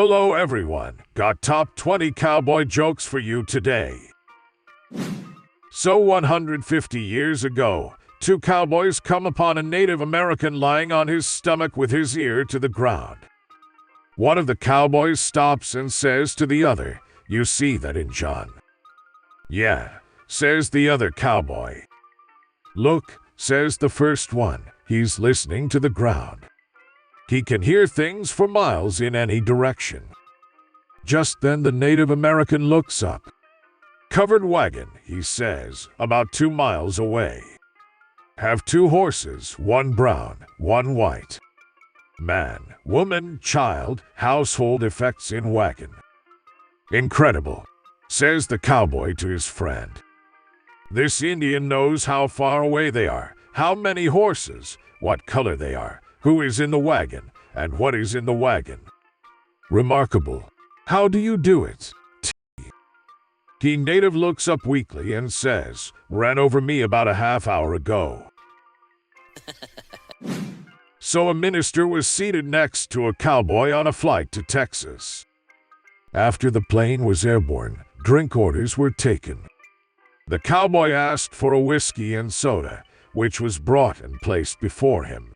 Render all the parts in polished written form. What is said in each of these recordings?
Hello everyone, got top 20 cowboy jokes for you today. So 150 years ago, two cowboys come upon a Native American lying on his stomach with his ear to the ground. One of the cowboys stops and says to the other, "You see that in John?" "Yeah," says the other cowboy. "Look," says the first one, "he's listening to the ground. He can hear things for miles in any direction." Just then the Native American looks up. "Covered wagon," he says, "about 2 miles away. Have 2 horses, 1 brown, 1 white. Man, woman, child, household effects in wagon." "Incredible," says the cowboy to his friend. "This Indian knows how far away they are, how many horses, what color they are, who is in the wagon, and what is in the wagon. Remarkable. How do you do it?" He native looks up weakly and says, "Ran over me about a half hour ago." So a minister was seated next to a cowboy on a flight to Texas. After the plane was airborne, drink orders were taken. The cowboy asked for a whiskey and soda, which was brought and placed before him.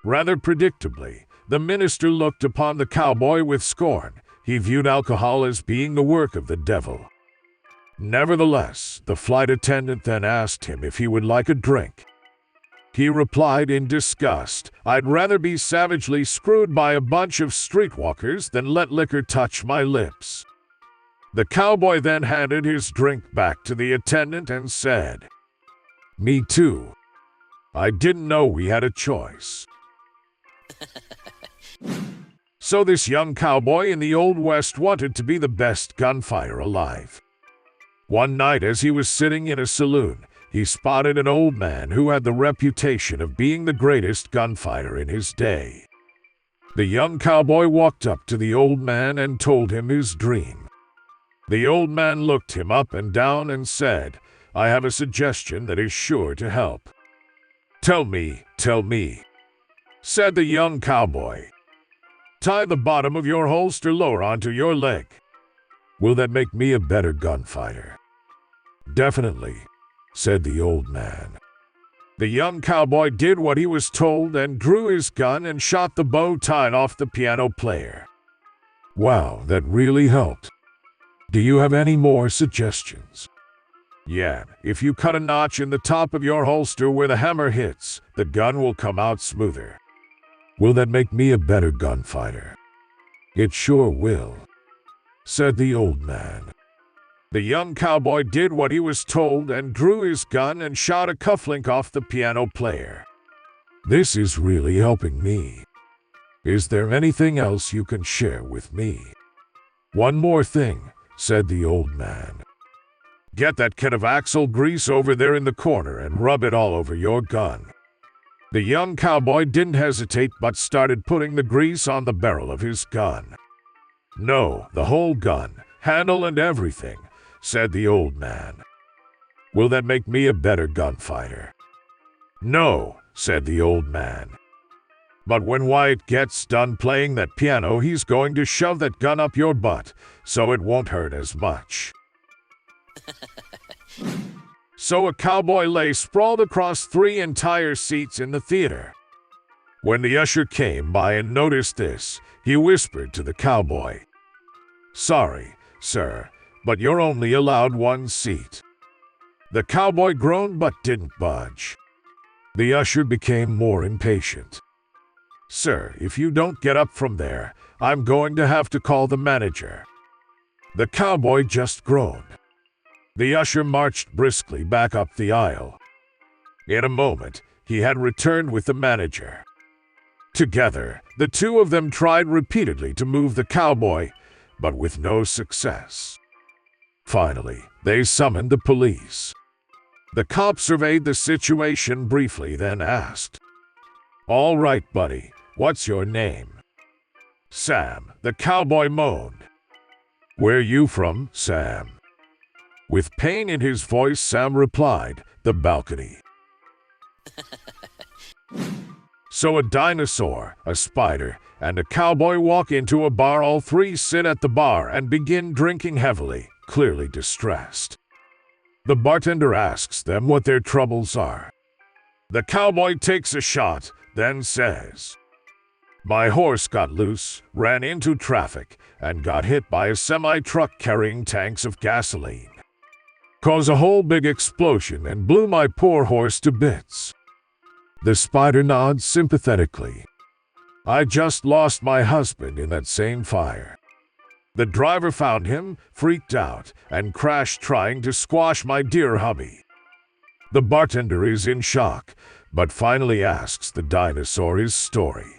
Rather predictably, the minister looked upon the cowboy with scorn. He viewed alcohol as being the work of the devil. Nevertheless, the flight attendant then asked him if he would like a drink. He replied in disgust, "I'd rather be savagely screwed by a bunch of streetwalkers than let liquor touch my lips." The cowboy then handed his drink back to the attendant and said, "Me too. I didn't know we had a choice." So this young cowboy in the Old West wanted to be the best gunfighter alive. One night as he was sitting in a saloon, he spotted an old man who had the reputation of being the greatest gunfighter in his day. The young cowboy walked up to the old man and told him his dream. The old man looked him up and down and said, "I have a suggestion that is sure to help." Tell me," said the young cowboy. "Tie the bottom of your holster lower onto your leg. Will that make me a better gunfighter?" "Definitely," said the old man. The young cowboy did what he was told and drew his gun and shot the bow tied off the piano player. "Wow, that really helped. Do you have any more suggestions?" "Yeah, if you cut a notch in the top of your holster where the hammer hits, the gun will come out smoother." "Will that make me a better gunfighter?" "It sure will," said the old man. The young cowboy did what he was told and drew his gun and shot a cufflink off the piano player. "This is really helping me. Is there anything else you can share with me?" "One more thing," said the old man. "Get that can of axle grease over there in the corner and rub it all over your gun." The young cowboy didn't hesitate but started putting the grease on the barrel of his gun. "No, the whole gun, handle and everything," said the old man. "Will that make me a better gunfighter?" "No," said the old man. "But when Wyatt gets done playing that piano, he's going to shove that gun up your butt, so it won't hurt as much." So a cowboy lay sprawled across 3 entire seats in the theater. When the usher came by and noticed this, he whispered to the cowboy, "Sorry, sir, but you're only allowed 1 seat." The cowboy groaned but didn't budge. The usher became more impatient. "Sir, if you don't get up from there, I'm going to have to call the manager." The cowboy just groaned. The usher marched briskly back up the aisle. In a moment, he had returned with the manager. Together, the two of them tried repeatedly to move the cowboy, but with no success. Finally, they summoned the police. The cop surveyed the situation briefly, then asked, "All right, buddy, what's your name?" "Sam," the cowboy moaned. "Where you from, Sam?" With pain in his voice, Sam replied, "The balcony." So a dinosaur, a spider, and a cowboy walk into a bar. All three sit at the bar and begin drinking heavily, clearly distressed. The bartender asks them what their troubles are. The cowboy takes a shot, then says, "My horse got loose, ran into traffic, and got hit by a semi-truck carrying tanks of gasoline. Caused a whole big explosion and blew my poor horse to bits." The spider nods sympathetically. "I just lost my husband in that same fire. The driver found him, freaked out, and crashed trying to squash my dear hubby." The bartender is in shock, but finally asks the dinosaur his story.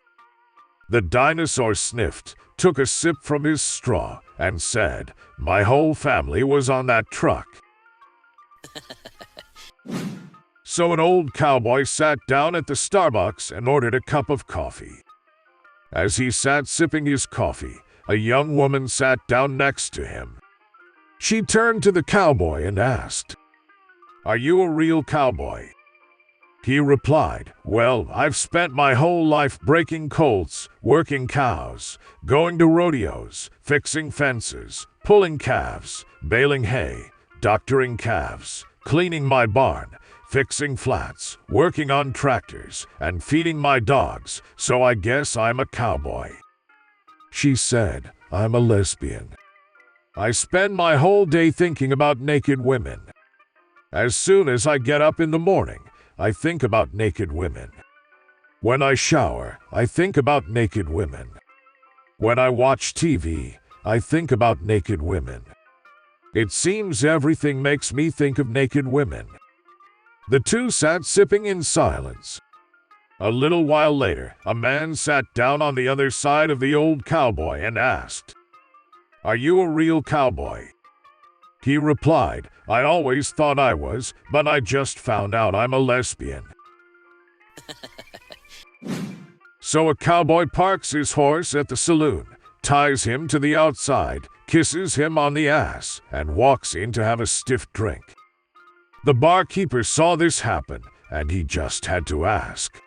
The dinosaur sniffed, took a sip from his straw, and said, "My whole family was on that truck." So an old cowboy sat down at the Starbucks and ordered a cup of coffee. As he sat sipping his coffee, a young woman sat down next to him. She turned to the cowboy and asked, "Are you a real cowboy?" He replied, "Well, I've spent my whole life breaking colts, working cows, going to rodeos, fixing fences, pulling calves, baling hay, doctoring calves, cleaning my barn, fixing flats, working on tractors, and feeding my dogs, so I guess I'm a cowboy." She said, "I'm a lesbian. I spend my whole day thinking about naked women. As soon as I get up in the morning, I think about naked women. When I shower, I think about naked women. When I watch TV, I think about naked women. It seems everything makes me think of naked women." The two sat sipping in silence. A little while later, a man sat down on the other side of the old cowboy and asked, "Are you a real cowboy?" He replied, "I always thought I was, but I just found out I'm a lesbian." So a cowboy parks his horse at the saloon, ties him to the outside, kisses him on the ass, and walks in to have a stiff drink. The barkeeper saw this happen, and he just had to ask,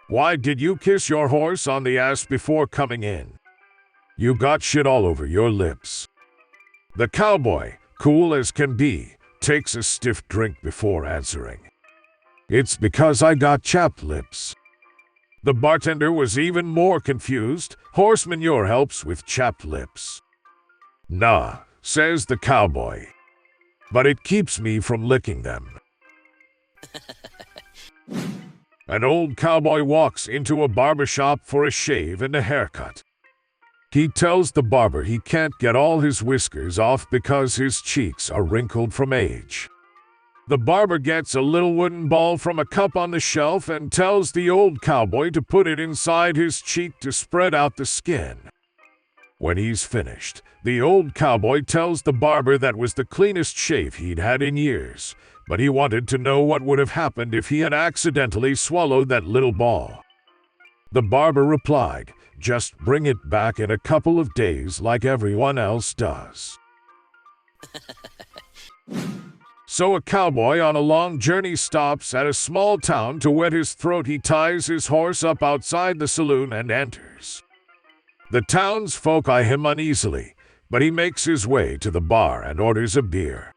"Why did you kiss your horse on the ass before coming in? You got shit all over your lips." The cowboy, cool as can be, takes a stiff drink before answering, "It's because I got chapped lips." The bartender was even more confused. "Horse manure helps with chapped lips." "Nah," says the cowboy, "but it keeps me from licking them." An old cowboy walks into a barbershop for a shave and a haircut. He tells the barber he can't get all his whiskers off because his cheeks are wrinkled from age. The barber gets a little wooden ball from a cup on the shelf and tells the old cowboy to put it inside his cheek to spread out the skin. When he's finished, the old cowboy tells the barber that was the cleanest shave he'd had in years, but he wanted to know what would have happened if he had accidentally swallowed that little ball. The barber replied, "Just bring it back in a couple of days like everyone else does." So a cowboy on a long journey stops at a small town to wet his throat. He ties his horse up outside the saloon and enters. The townsfolk eye him uneasily, but he makes his way to the bar and orders a beer.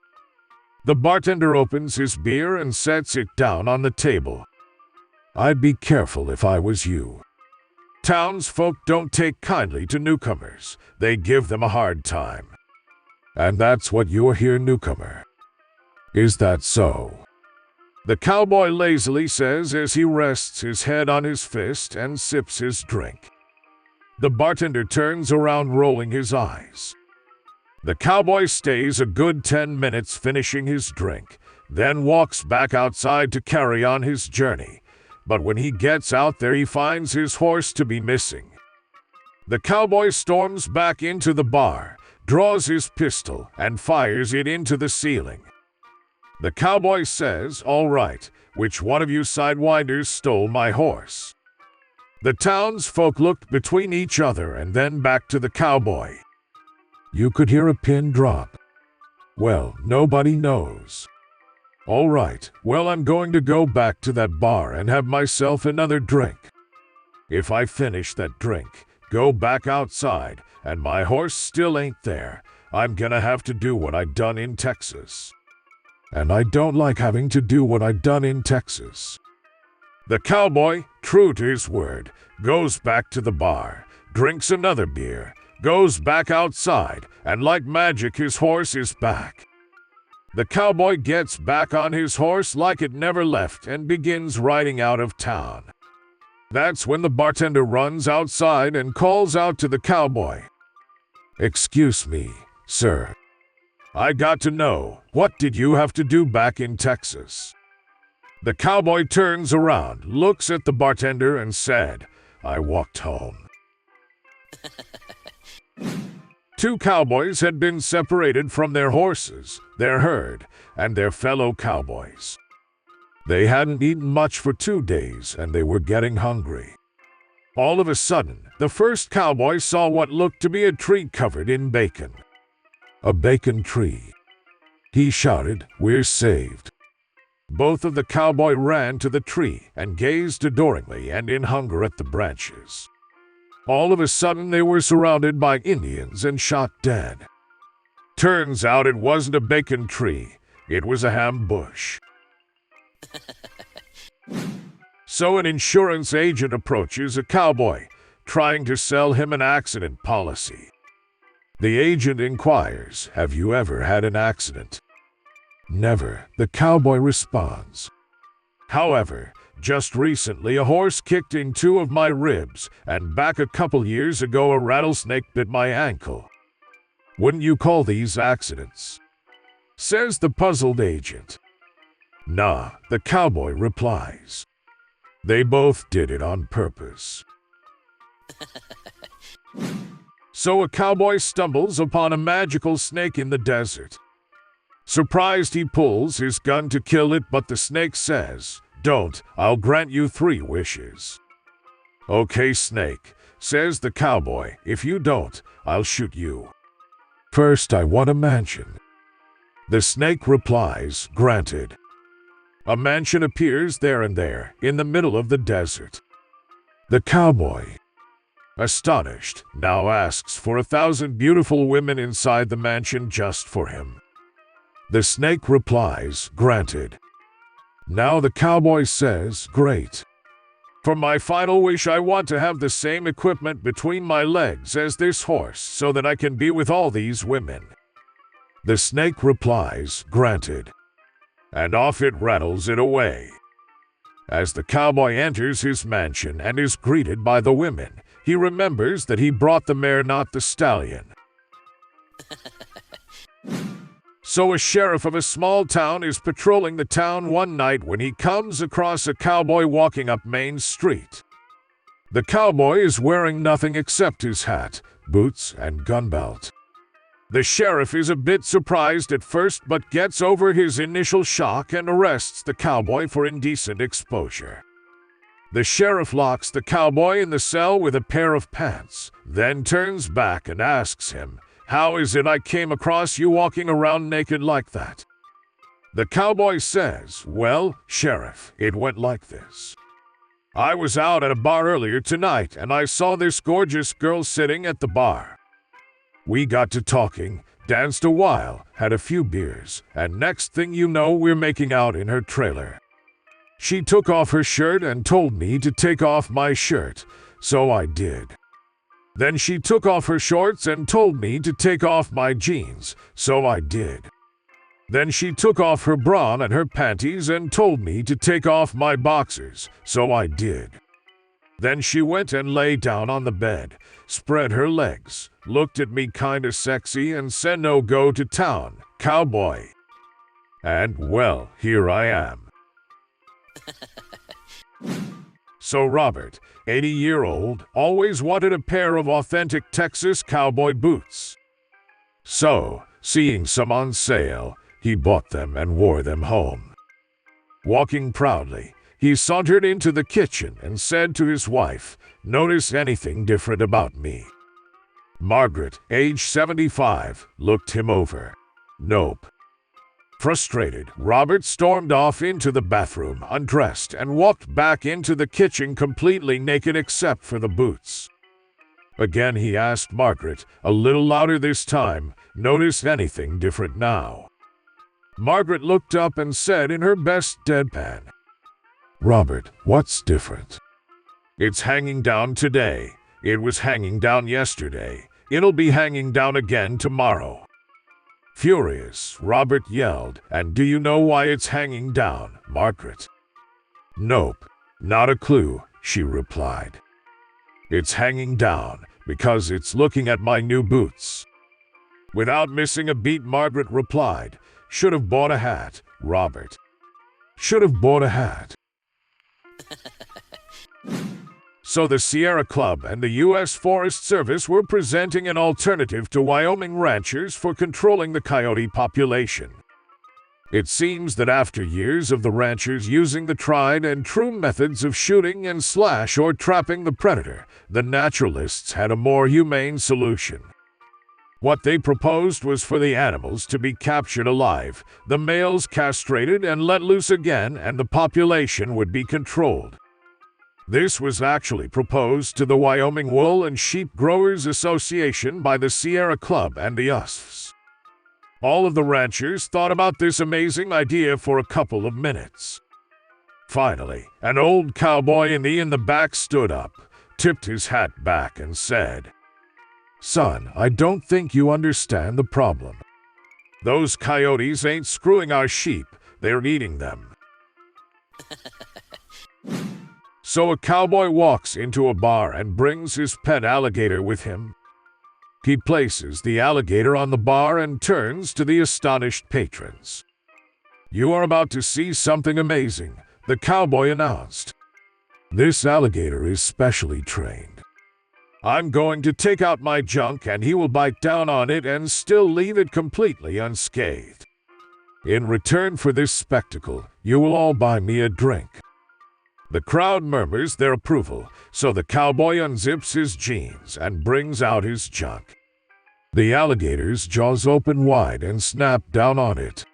The bartender opens his beer and sets it down on the table. "I'd be careful if I was you. Townsfolk don't take kindly to newcomers. They give them a hard time. And that's what you're here, newcomer. Is that so?" The cowboy lazily says as he rests his head on his fist and sips his drink. The bartender turns around, rolling his eyes. The cowboy stays a good 10 minutes finishing his drink, then walks back outside to carry on his journey. But when he gets out there, he finds his horse to be missing. The cowboy storms back into the bar, draws his pistol, and fires it into the ceiling. The cowboy says, "All right, which one of you sidewinders stole my horse?" The townsfolk looked between each other and then back to the cowboy. You could hear a pin drop. "Well, nobody knows." "All right, well, I'm going to go back to that bar and have myself another drink. If I finish that drink, go back outside, and my horse still ain't there. I'm gonna have to do what I done in Texas. And I don't like having to do what I done in Texas. The cowboy, true to his word, goes back to the bar, drinks another beer, goes back outside, and like magic his horse is back. The cowboy gets back on his horse like it never left and begins riding out of town. That's when the bartender runs outside and calls out to the cowboy. "Excuse me, sir. I got to know, what did you have to do back in Texas?" The cowboy turns around, looks at the bartender, and said, "I walked home." Two cowboys had been separated from their horses, their herd, and their fellow cowboys. They hadn't eaten much for 2 days, and they were getting hungry. All of a sudden, the first cowboy saw what looked to be a tree covered in bacon. A bacon tree. He shouted, "We're saved." Both of the cowboy ran to the tree and gazed adoringly and in hunger at the branches. All of a sudden they were surrounded by Indians and shot dead. Turns out it wasn't a bacon tree, it was a ham bush. So an insurance agent approaches a cowboy, trying to sell him an accident policy. The agent inquires, "Have you ever had an accident?" "Never," the cowboy responds. "However, just recently a horse kicked in 2 of my ribs, and back a couple years ago a rattlesnake bit my ankle. Wouldn't you call these accidents?" says the puzzled agent. "Nah," the cowboy replies. "They both did it on purpose." So a cowboy stumbles upon a magical snake in the desert. Surprised, he pulls his gun to kill it, but the snake says, "Don't, I'll grant you 3 wishes." "Okay, snake," says the cowboy, "if you don't, I'll shoot you." "First, I want a mansion." The snake replies, "Granted." A mansion appears there in the middle of the desert. The cowboy, astonished, now asks for 1,000 beautiful women inside the mansion just for him. The snake replies, "Granted." Now the cowboy says, "Great. For my final wish, I want to have the same equipment between my legs as this horse so that I can be with all these women." The snake replies, "Granted." And off it rattles it away. As the cowboy enters his mansion and is greeted by the women, he remembers that he brought the mare, not the stallion. So a sheriff of a small town is patrolling the town one night when he comes across a cowboy walking up Main Street. The cowboy is wearing nothing except his hat, boots, and gun belt. The sheriff is a bit surprised at first but gets over his initial shock and arrests the cowboy for indecent exposure. The sheriff locks the cowboy in the cell with a pair of pants, then turns back and asks him, "How is it I came across you walking around naked like that?" The cowboy says, "Well, Sheriff, it went like this. I was out at a bar earlier tonight and I saw this gorgeous girl sitting at the bar. We got to talking, danced a while, had a few beers, and next thing you know we're making out in her trailer. She took off her shirt and told me to take off my shirt, so I did. Then she took off her shorts and told me to take off my jeans, so I did. Then she took off her bra and her panties and told me to take off my boxers, so I did. Then she went and lay down on the bed, spread her legs, looked at me kinda sexy and said, 'No, go to town, cowboy.' And, well, here I am." So Robert, 80-year-old, always wanted a pair of authentic Texas cowboy boots. So, seeing some on sale, he bought them and wore them home. Walking proudly, he sauntered into the kitchen and said to his wife, "Notice anything different about me?" Margaret, age 75, looked him over. Nope. Frustrated, Robert stormed off into the bathroom, undressed, and walked back into the kitchen completely naked except for the boots. Again he asked Margaret, a little louder this time. Notice anything different now? Margaret looked up and said in her best deadpan, "Robert, what's different?" "It's hanging down today. It was hanging down yesterday. It'll be hanging down again tomorrow." Furious, Robert yelled, "And do you know why it's hanging down, Margaret?" "Nope, not a clue," she replied. "It's hanging down because it's looking at my new boots." Without missing a beat, Margaret replied, "Should have bought a hat, Robert. Should have bought a hat." So the Sierra Club and the U.S. Forest Service were presenting an alternative to Wyoming ranchers for controlling the coyote population. It seems that after years of the ranchers using the tried and true methods of shooting and slash or trapping the predator, the naturalists had a more humane solution. What they proposed was for the animals to be captured alive, the males castrated and let loose again, and the population would be controlled. This was actually proposed to the Wyoming Wool and Sheep Growers Association by the Sierra Club and the USFs. All of the ranchers thought about this amazing idea for a couple of minutes. Finally, an old cowboy in the back stood up, tipped his hat back, and said, "Son, I don't think you understand the problem. Those coyotes ain't screwing our sheep, they're eating them." So a cowboy walks into a bar and brings his pet alligator with him. He places the alligator on the bar and turns to the astonished patrons. "You are about to see something amazing," the cowboy announced. "This alligator is specially trained. I'm going to take out my junk and he will bite down on it and still leave it completely unscathed. In return for this spectacle, you will all buy me a drink." The crowd murmurs their approval, so the cowboy unzips his jeans and brings out his junk. The alligator's jaws open wide and snap down on it.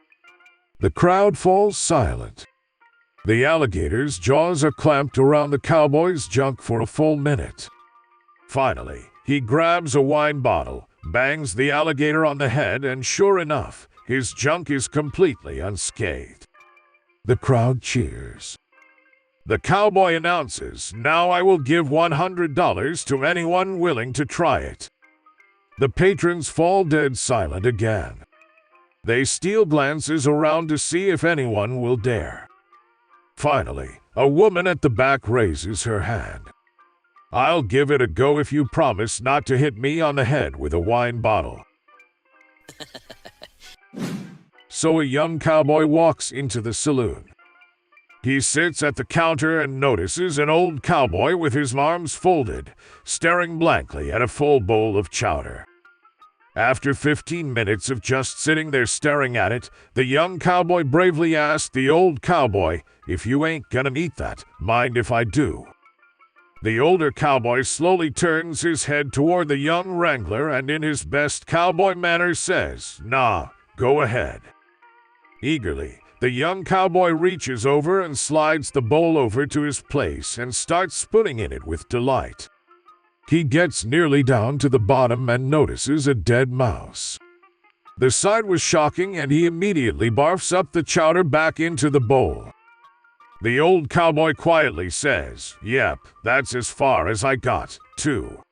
The crowd falls silent. The alligator's jaws are clamped around the cowboy's junk for a full minute. Finally, he grabs a wine bottle, bangs the alligator on the head, and sure enough, his junk is completely unscathed. The crowd cheers. The cowboy announces, "Now I will give $100 to anyone willing to try it." The patrons fall dead silent again. They steal glances around to see if anyone will dare. Finally, a woman at the back raises her hand. "I'll give it a go if you promise not to hit me on the head with a wine bottle." So a young cowboy walks into the saloon. He sits at the counter and notices an old cowboy with his arms folded, staring blankly at a full bowl of chowder. After 15 minutes of just sitting there staring at it, the young cowboy bravely asked the old cowboy, "If you ain't gonna eat that, mind if I do?" The older cowboy slowly turns his head toward the young wrangler and in his best cowboy manner says, "Nah, go ahead." Eagerly, the young cowboy reaches over and slides the bowl over to his place and starts spooning in it with delight. He gets nearly down to the bottom and notices a dead mouse. The sight was shocking and he immediately barfs up the chowder back into the bowl. The old cowboy quietly says, "Yep, that's as far as I got, too."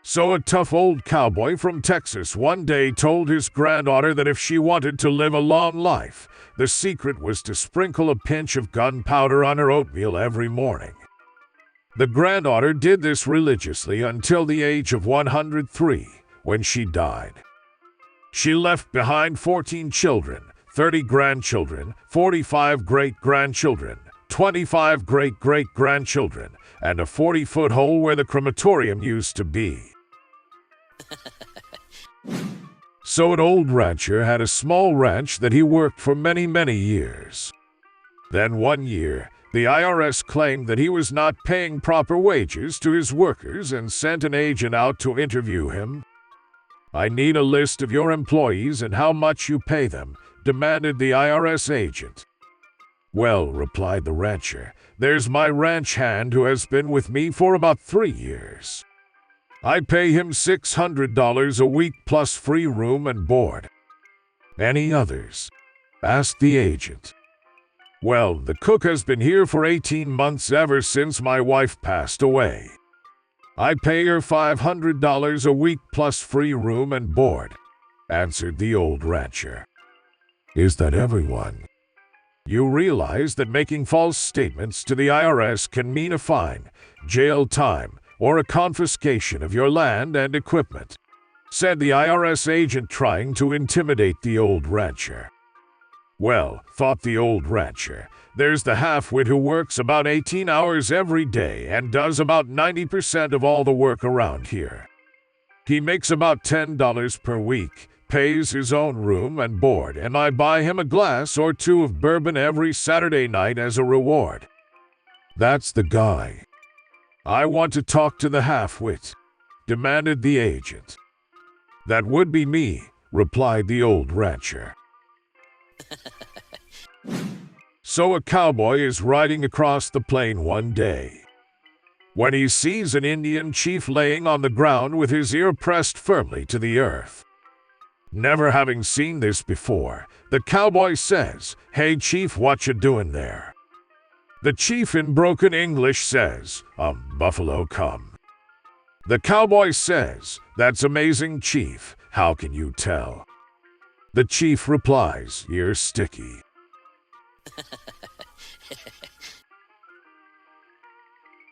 So a tough old cowboy from Texas one day told his granddaughter that if she wanted to live a long life, the secret was to sprinkle a pinch of gunpowder on her oatmeal every morning. The granddaughter did this religiously until the age of 103, when she died. She left behind 14 children, 30 grandchildren, 45 great-grandchildren, 25 great-great-grandchildren, and a 40-foot hole where the crematorium used to be. So an old rancher had a small ranch that he worked for many, many years. Then one year, the IRS claimed that he was not paying proper wages to his workers and sent an agent out to interview him. "I need a list of your employees and how much you pay them," demanded the IRS agent. "Well," replied the rancher, There's my ranch hand who has been with me for about 3 years. I pay him $600 a week plus free room and board. Any others? Asked the agent. Well, the cook has been here for 18 months ever since my wife passed away. I pay her $500 a week plus free room and board, answered the old rancher. Is that everyone? You realize that making false statements to the IRS can mean a fine, jail time, or a confiscation of your land and equipment, said the IRS agent trying to intimidate the old rancher. Well, thought the old rancher, there's the half-wit who works about 18 hours every day and does about 90% of all the work around here. He makes about $10 per week, pays his own room and board, and I buy him a glass or two of bourbon every Saturday night as a reward. That's the guy. I want to talk to the half-wit, demanded the agent. That would be me, replied the old rancher. So a cowboy is riding across the plain one day, when he sees an Indian chief laying on the ground with his ear pressed firmly to the earth. Never having seen this before, the cowboy says, "Hey chief, what you doing there?" The chief in broken English says, "Buffalo come." The cowboy says, "That's amazing, chief. How can you tell?" The chief replies, "You're sticky."